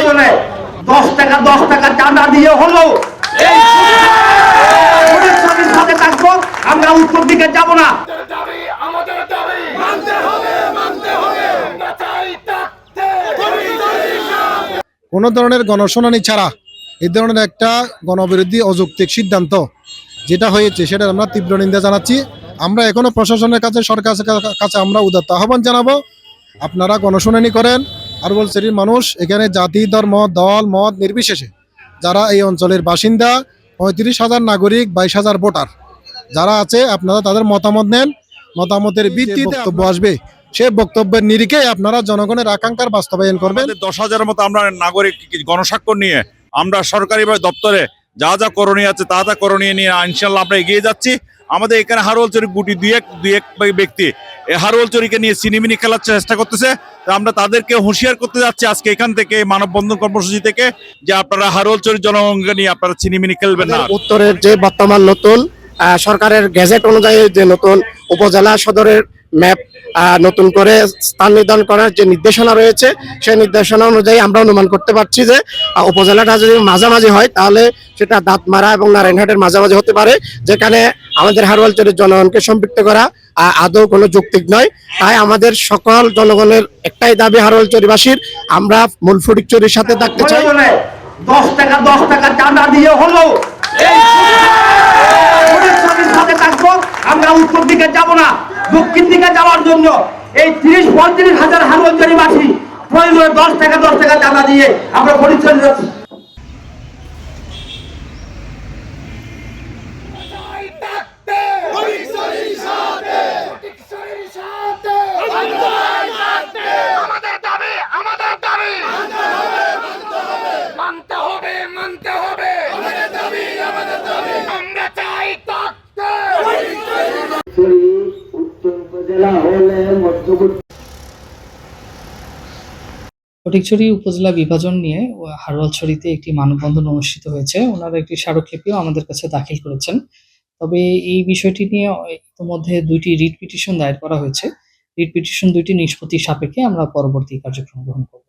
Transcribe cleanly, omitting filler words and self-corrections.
প্রয়োজনে 10 টাকা চাঁদা দিয়ে হলো পরিশ্রমের সাথে থাকবো, আমরা উত্তর দিকে যাব না। কোনো ধরনের গণশুনানি ছাড়া এই ধরনের একটা গণবিরোধী অযৌক্তিক সিদ্ধান্ত যেটা হয়েছে সেটা আমরা তীব্র নিন্দা জানাচ্ছি। আমরা এখনো প্রশাসনের কাছে, সরকারের কাছে আমরা উদাত্ত আহ্বান জানাবো, আপনারা গণশুনানি করেন। হারওয়ালছড়ির মানুষ এখানে জাতি, ধর্ম, দল, মত নির্বিশেষে যারা এই অঞ্চলের বাসিন্দা 35,000 নাগরিক, 22,000 ভোটার যারা আছে, আপনারা তাদের মতামত নেন। মতামতের ভিত্তিতে বক্তব্য আসবে, সে বক্তব্যের নিরিখে আপনারা জনগণের আকাঙ্ক্ষার বাস্তবায়ন করবেন। 10,000-এর মতো আমরা নাগরিক গণস্বাক্ষর নিয়ে আমরা সরকারি দপ্তরে যা যা করণীয় আছে তা করণীয় নিয়ে ইনশাল্লাহ আমরা এগিয়ে যাচ্ছি। আমাদের এখানে হারওয়ালছড়ি গুটি দুই এক ব্যক্তি এই হারওয়ালছড়িকে নিয়ে সিনেমিনি খেলার চেষ্টা করতেছে। আমরা তাদেরকে হুঁশিয়ার করতে যাচ্ছি আজকে এখান থেকে, মানববন্ধন কর্মসূচি থেকে, যে আপনারা হারওয়ালছড়ি জনগণকে নিয়ে আপনারা সিনেমিনি খেলবেন না। উত্তরের যে বর্তমান নতুন সরকারের গেজেট অনুযায়ী যে নতুন উপজেলা সদরের ম্যাপ নতুন করে স্থান নির্ধারণ করার যে নির্দেশনা রয়েছে, সেই নির্দেশনা অনুযায়ী আমরা অনুমান করতে পারছি যে উপজেলাটা যদি মাঝামাঝি হয় তাহলে সেটা দাঁতমারা এবং নারায়ণহাটের মাঝামাঝি হতে পারে, যেখানে আমাদের হারওয়ালছড়ির জনগণকে সম্পৃক্ত করা আদৌ কোনো যৌক্তিক নয়। তাই আমাদের সকল জনগণের একটাই দাবি, হারওয়ালছড়িবাসীর, আমরা মূল ফটিকছড়ির সাথে থাকতে চাই। 10 টাকা চাঁদা দিয়ে হলো পরিশ্রমের সাথে থাকবো, আমরা উত্তর দিকে যাব না। দক্ষিণ দিকে যাওয়ার জন্য এই 30-35 হাজার হারওয়ালছড়িবাসী প্রয়োজনে 10 টাকা চাঁদা দিয়ে আমরা পরিশ্রম যাচ্ছি। ফটিকছড়ি উপজেলা বিভাজন নিয়ে হারওয়ালছড়িতে একটি মানববন্ধন অনুষ্ঠিত হয়েছে। ওনারা একটি স্মারকলিপিও আমাদের কাছে দাখিল করেছেন। তবে এই বিষয়টি নিয়ে ইতিমধ্যে 2টি রিট পিটিশন দায়ের করা হয়েছে। রিট পিটিশন 2টি নিষ্পত্তি সাপেক্ষে আমরা পরবর্তী কার্যক্রম গ্রহণ করব।